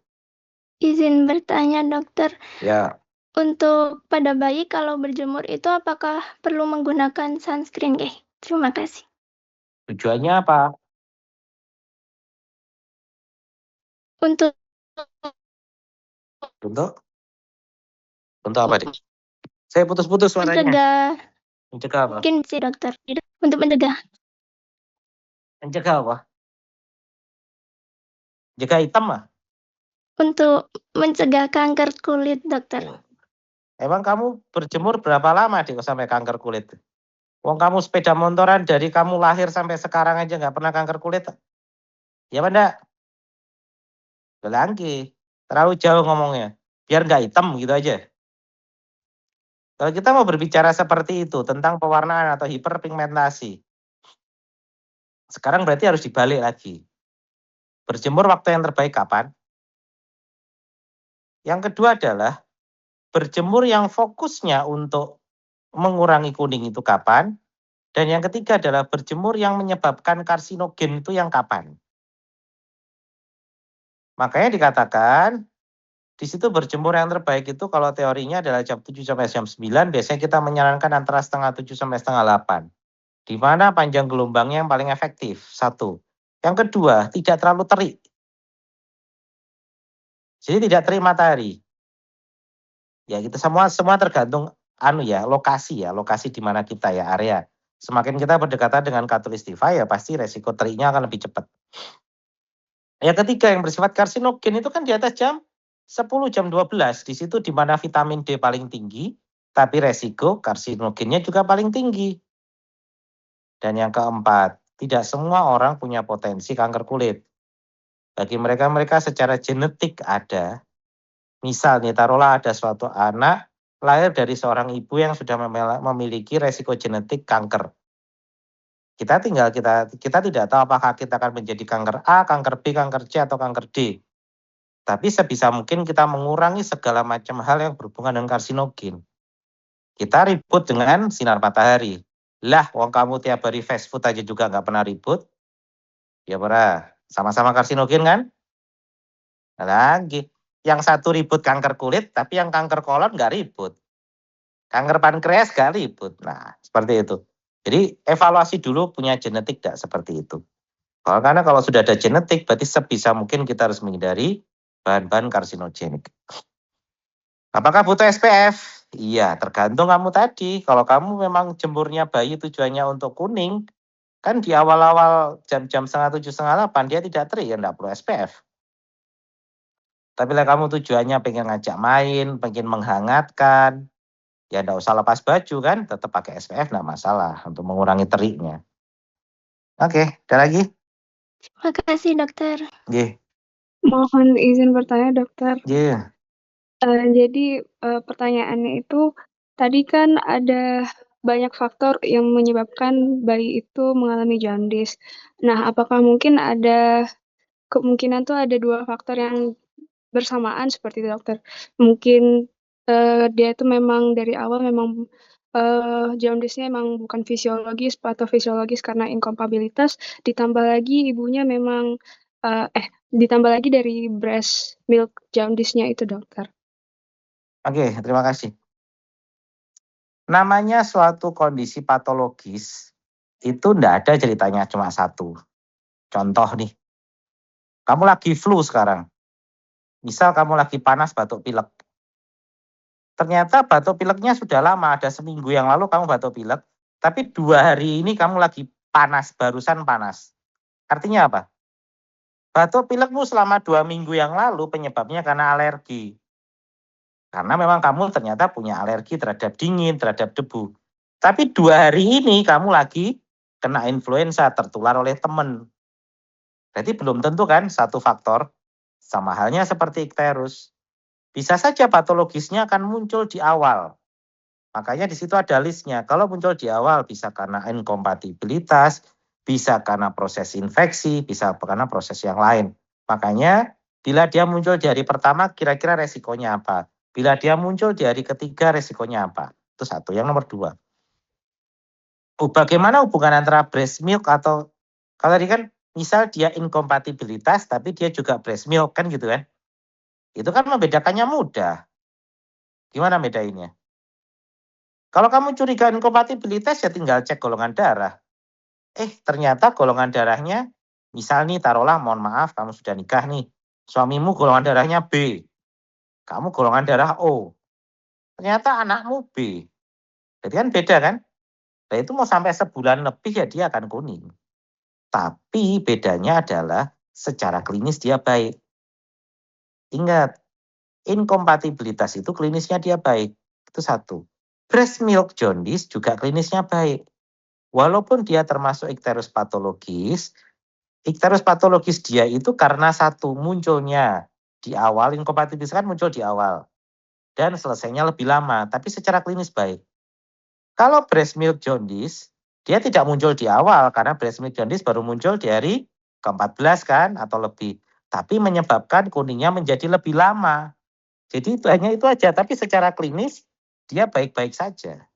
Izin bertanya dokter. Ya. Untuk pada bayi kalau berjemur itu apakah perlu menggunakan sunscreen? Terima kasih. Tujuannya apa? Untuk apa, Dik? Saya putus-putus suaranya. Mencegah apa? Mungkin sih dokter. Untuk mencegah. Mencegah apa? Mencegah hitam mah? Untuk mencegah kanker kulit, dokter. Emang kamu berjemur berapa lama, Dik, sampai kanker kulit? Wong kamu sepeda motoran dari kamu lahir sampai sekarang aja nggak pernah kanker kulit. Ya, Banda? Belangki. Terlalu jauh ngomongnya. Biar nggak hitam gitu aja. Kalau kita mau berbicara seperti itu tentang pewarnaan atau hiperpigmentasi, sekarang berarti harus dibalik lagi. Berjemur waktu yang terbaik kapan? Yang kedua adalah berjemur yang fokusnya untuk mengurangi kuning itu kapan? Dan yang ketiga adalah berjemur yang menyebabkan karsinogen itu yang kapan? Makanya dikatakan di situ berjemur yang terbaik itu kalau teorinya adalah jam 7 sampai jam 9, biasanya kita menyarankan antara setengah 7 sampai setengah 8. Di mana panjang gelombangnya yang paling efektif? Satu. Yang kedua, tidak terlalu terik. Jadi tidak terik matahari. Ya, kita semua tergantung lokasi di mana kita ya, area. Semakin kita berdekatan dengan khatulistiwa ya pasti resiko teriknya akan lebih cepat. Yang ketiga yang bersifat karsinogen itu kan di atas jam 10, jam 12. Di situ di mana vitamin D paling tinggi, tapi resiko karsinogennya juga paling tinggi. Dan yang keempat, tidak semua orang punya potensi kanker kulit. Bagi mereka secara genetik ada. Misal nih, taruhlah ada suatu anak lahir dari seorang ibu yang sudah memiliki resiko genetik kanker. Kita tidak tahu apakah kita akan menjadi kanker A, kanker B, kanker C, atau kanker D. Tapi sebisa mungkin kita mengurangi segala macam hal yang berhubungan dengan karsinogen. Kita ribut dengan sinar matahari. Lah, wong kamu tiap hari fast food aja juga nggak pernah ribut. Ya pernah. Sama-sama karsinogen kan? Nah, lagi. Yang satu ribut kanker kulit, tapi yang kanker kolon nggak ribut. Kanker pankreas nggak ribut. Nah, seperti itu. Jadi evaluasi dulu punya genetik tidak seperti itu. Karena kalau sudah ada genetik, berarti sebisa mungkin kita harus menghindari bahan-bahan karsinogenik. Apakah butuh SPF? Iya, tergantung kamu tadi. Kalau kamu memang jemurnya bayi tujuannya untuk kuning, kan di awal-awal jam-jam setengah 7, setengah 8 dia tidak terik, ya tidak perlu SPF. Tapi kalau kamu tujuannya pengen ngajak main, pengen menghangatkan, ya tidak usah lepas baju kan, tetap pakai SPF tidak masalah untuk mengurangi teriknya. Oke, ada lagi? Terima kasih, dokter. Nggih. Mohon izin bertanya, dokter. Nggih. Jadi pertanyaannya itu, tadi kan ada banyak faktor yang menyebabkan bayi itu mengalami jaundice. Nah, apakah mungkin ada kemungkinan tuh ada 2 faktor yang bersamaan seperti itu, dokter? Mungkin dia itu memang dari awal memang jaundice-nya memang bukan fisiologis, patofisiologis karena inkompatibilitas, ditambah lagi ibunya memang ditambah lagi dari breast milk jaundice-nya itu, dokter. Oke, terima kasih. Namanya suatu kondisi patologis, itu tidak ada ceritanya cuma satu. Contoh nih, kamu lagi flu sekarang. Misal kamu lagi panas batuk pilek. Ternyata batuk pileknya sudah lama, ada seminggu yang lalu kamu batuk pilek, tapi 2 hari ini kamu lagi panas, barusan panas. Artinya apa? Batuk pilekmu selama 2 minggu yang lalu penyebabnya karena alergi. Karena memang kamu ternyata punya alergi terhadap dingin, terhadap debu. Tapi 2 hari ini kamu lagi kena influenza, tertular oleh teman. Berarti belum tentu kan satu faktor. Sama halnya seperti ikterus. Bisa saja patologisnya akan muncul di awal. Makanya di situ ada listnya. Kalau muncul di awal bisa karena inkompatibilitas, bisa karena proses infeksi, bisa karena proses yang lain. Makanya bila dia muncul di hari pertama, kira-kira resikonya apa? Bila dia muncul di hari ketiga, resikonya apa? Itu satu. Yang nomor 2. Bagaimana hubungan antara breast milk atau, kalau tadi kan misal dia inkompatibilitas, tapi dia juga breast milk, kan gitu kan? Itu kan membedakannya mudah. Gimana bedainnya? Kalau kamu curiga inkompatibilitas, ya tinggal cek golongan darah. Ternyata golongan darahnya, misal nih taruhlah, mohon maaf, kamu sudah nikah nih. Suamimu golongan darahnya B. Kamu golongan darah O. Ternyata anakmu B. Jadi kan beda kan? Nah itu mau sampai sebulan lebih ya dia akan kuning. Tapi bedanya adalah secara klinis dia baik. Ingat, inkompatibilitas itu klinisnya dia baik. Itu satu. Breast milk jaundice juga klinisnya baik. Walaupun dia termasuk ikterus patologis dia itu karena satu, munculnya di awal, inkompatibilitas kan muncul di awal. Dan selesainya lebih lama, tapi secara klinis baik. Kalau breast milk jaundice, dia tidak muncul di awal, karena breast milk jaundice baru muncul di hari ke-14 kan, atau lebih. Tapi menyebabkan kuningnya menjadi lebih lama. Jadi hanya itu aja, tapi secara klinis dia baik-baik saja.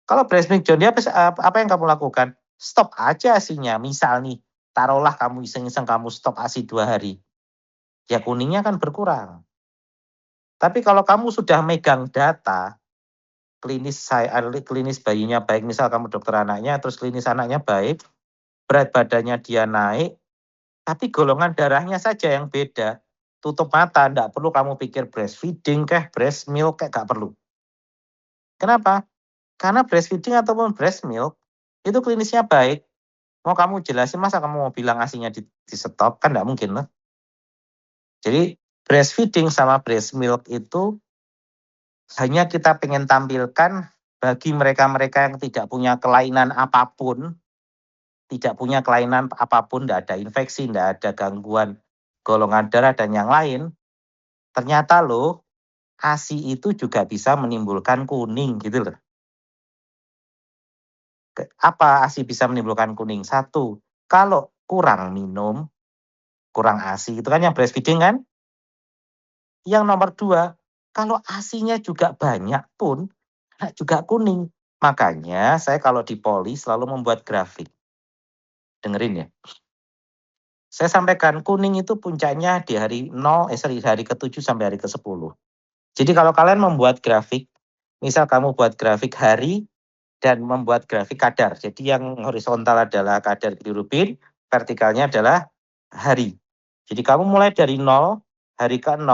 Kalau breast milk jaundice apa yang kamu lakukan? Stop aja ASI-nya. Misal nih, taruhlah kamu iseng-iseng kamu stop ASI 2 hari. Ya kuningnya kan berkurang. Tapi kalau kamu sudah megang data, klinis bayinya baik, misal kamu dokter anaknya, terus klinis anaknya baik, berat badannya dia naik, tapi golongan darahnya saja yang beda. Tutup mata, enggak perlu kamu pikir breastfeeding breast milk enggak perlu. Kenapa? Karena breastfeeding ataupun breast milk itu klinisnya baik. Mau kamu jelasin, masa kamu mau bilang ASI-nya di stop? Kan enggak mungkin loh. Jadi breastfeeding sama breast milk itu hanya kita pengen tampilkan bagi mereka-mereka yang tidak punya kelainan apapun, tidak punya kelainan apapun, tidak ada infeksi, tidak ada gangguan golongan darah dan yang lain, ternyata loh ASI itu juga bisa menimbulkan kuning gitu loh. Apa ASI bisa menimbulkan kuning? Satu, kalau kurang minum, kurang ASI, itu kan yang breastfeeding kan? Yang nomor dua, kalau ASI-nya juga banyak pun, juga kuning. Makanya saya kalau di poli selalu membuat grafik. Dengerin ya. Saya sampaikan kuning itu puncaknya di hari hari ke-7 sampai hari ke-10. Jadi kalau kalian membuat grafik, misal kamu buat grafik hari dan membuat grafik kadar. Jadi yang horizontal adalah kadar bilirubin, vertikalnya adalah hari. Jadi kamu mulai dari 0, hari ke-0,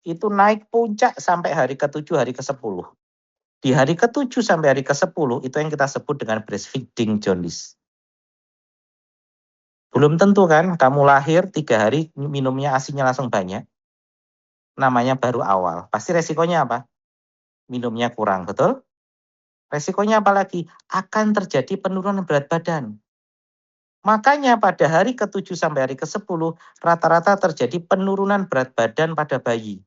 itu naik puncak sampai hari ke-7, hari ke-10. Di hari ke-7 sampai hari ke-10, itu yang kita sebut dengan breastfeeding jaundice. Belum tentu kan, kamu lahir 3 hari minumnya ASI-nya langsung banyak. Namanya baru awal. Pasti resikonya apa? Minumnya kurang, betul? Resikonya apa lagi? Akan terjadi penurunan berat badan. Makanya pada hari ke-7 sampai hari ke-10, rata-rata terjadi penurunan berat badan pada bayi.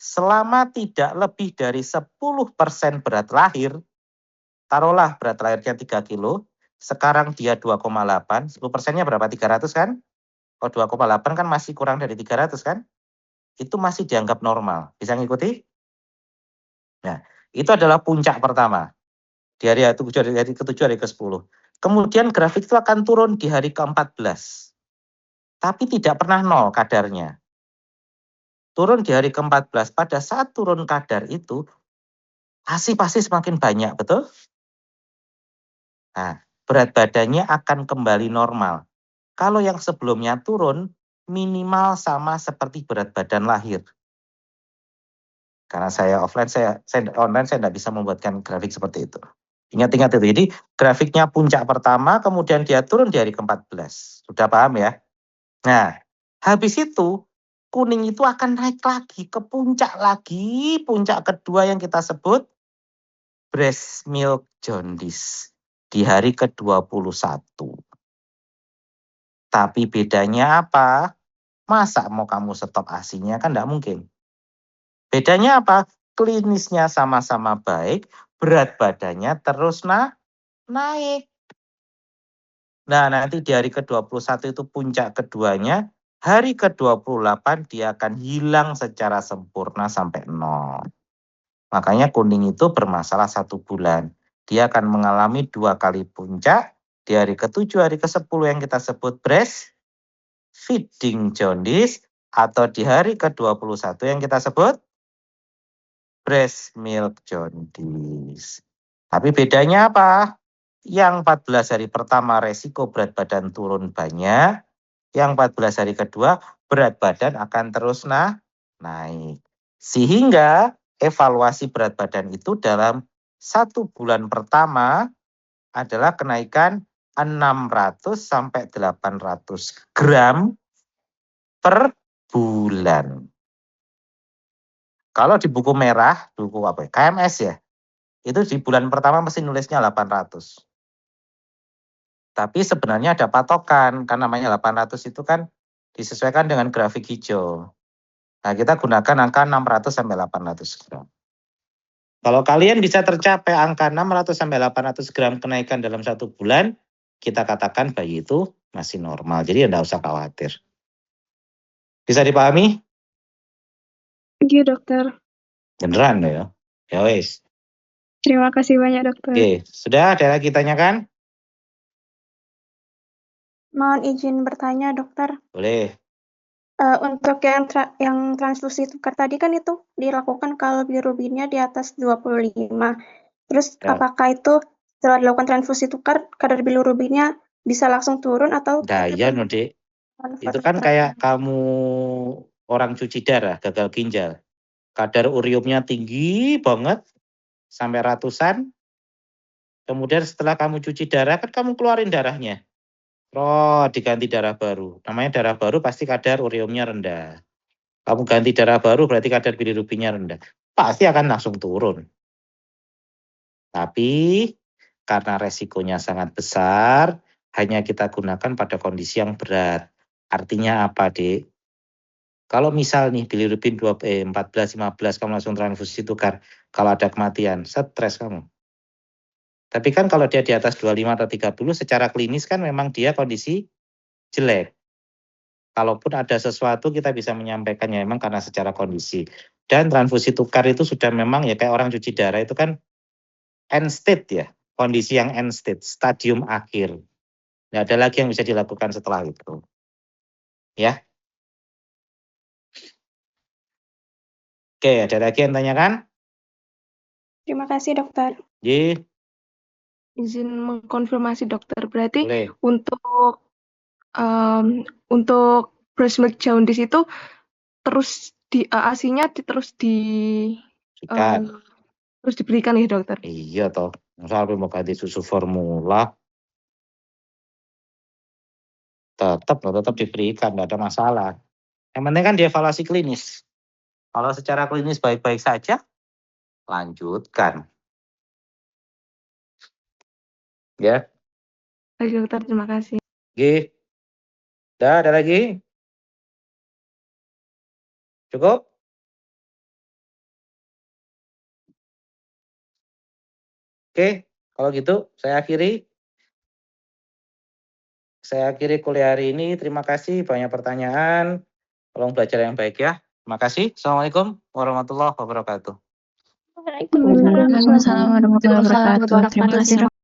Selama tidak lebih dari 10% berat lahir, taruhlah berat lahirnya 3 kilo, sekarang dia 2,8, 10%-nya berapa? 300 kan? Kalau 2,8 kan masih kurang dari 300 kan? Itu masih dianggap normal. Bisa ngikuti? Nah, itu adalah puncak pertama. Di hari ke-7, hari ke-10. Kemudian grafik itu akan turun di hari ke-14. Tapi tidak pernah 0 kadarnya. Turun di hari ke-14. Pada saat turun kadar itu, ASI pasti semakin banyak, betul? Nah, berat badannya akan kembali normal. Kalau yang sebelumnya turun, minimal sama seperti berat badan lahir. Karena saya offline, saya online, saya tidak bisa membuatkan grafik seperti itu. Ingat-ingat itu. Jadi grafiknya puncak pertama, kemudian dia turun di hari ke-14. Sudah paham ya? Nah, habis itu kuning itu akan naik lagi ke puncak lagi. Puncak kedua yang kita sebut breast milk jaundice di hari ke-21. Tapi bedanya apa? Masa mau kamu stop ASI-nya? Kan tidak mungkin. Bedanya apa? Klinisnya sama-sama baik, berat badannya terus naik. Nah, nanti di hari ke-21 itu puncak keduanya, hari ke-28 dia akan hilang secara sempurna sampai 0. Makanya kuning itu bermasalah 1 bulan. Dia akan mengalami 2 kali puncak, di hari ke-7, hari ke-10 yang kita sebut breastfeeding jaundice, atau di hari ke-21 yang kita sebut breast milk jaundice. Tapi bedanya apa? Yang 14 hari pertama resiko berat badan turun banyak. Yang 14 hari kedua berat badan akan terus naik. Sehingga evaluasi berat badan itu dalam 1 bulan pertama adalah kenaikan 600 sampai 800 gram per bulan. Kalau di buku merah, buku apa ya? KMS ya, itu di bulan pertama mesti nulisnya 800. Tapi sebenarnya ada patokan, kan namanya 800 itu kan disesuaikan dengan grafik hijau. Nah, kita gunakan angka 600 sampai 800 gram. Kalau kalian bisa tercapai angka 600 sampai 800 gram kenaikan dalam 1 bulan, kita katakan bayi itu masih normal. Jadi tidak usah khawatir. Bisa dipahami? Iya, dokter. Beneran ya? Ya wis. Terima kasih banyak, dokter. Oke, sudah ada lagi tanyakan? Mohon izin bertanya, dokter. Boleh. Untuk yang transfusi tukar tadi kan itu dilakukan kalau bilirubinnya di atas 25. Terus Ya. apakah itu setelah dilakukan transfusi tukar kadar bilirubinnya bisa langsung turun atau Nah, kita iya perlu Dek. transfer Itu kan terakhir? kayak kamu orang cuci darah, gagal ginjal. Kadar uriumnya tinggi banget, sampai ratusan. Kemudian setelah kamu cuci darah, kan kamu keluarin darahnya. Oh, diganti darah baru. Namanya darah baru pasti kadar uriumnya rendah. Kamu ganti darah baru berarti kadar bilirubinnya rendah. Pasti akan langsung turun. Tapi karena resikonya sangat besar, hanya kita gunakan pada kondisi yang berat. Artinya apa, Dek? Kalau misal nih bilirubin 14, 15 kamu langsung transfusi tukar, kalau ada kematian, stres kamu. Tapi kan kalau dia di atas 25 atau 30 secara klinis kan memang dia kondisi jelek. Kalaupun ada sesuatu kita bisa menyampaikannya memang karena secara kondisi. Dan transfusi tukar itu sudah memang ya kayak orang cuci darah itu kan end state ya. Kondisi yang end state, stadium akhir. Nggak ada lagi yang bisa dilakukan setelah itu. Ya. Oke, ada lagi yang tanyakan? Terima kasih, dokter. Ji, Izin mengkonfirmasi dokter, berarti boleh. untuk breast milk jaundice itu terus ASI-nya terus Sikat. terus diberikan ya dokter? Iya toh. Sampai mau ganti susu formula. Tetap diberikan, nggak ada masalah. Yang penting kan dievaluasi klinis. Kalau secara klinis baik-baik saja, lanjutkan. Ya. Baik dokter, terima kasih. Oke. Udah, ada lagi? Cukup? Oke, kalau gitu saya akhiri kuliah hari ini. Terima kasih, banyak pertanyaan. Tolong belajar yang baik ya. Terima kasih. Assalamualaikum warahmatullahi wabarakatuh. Waalaikumsalam. Waalaikumsalam warahmatullahi wabarakatuh. Terima kasih, Dok.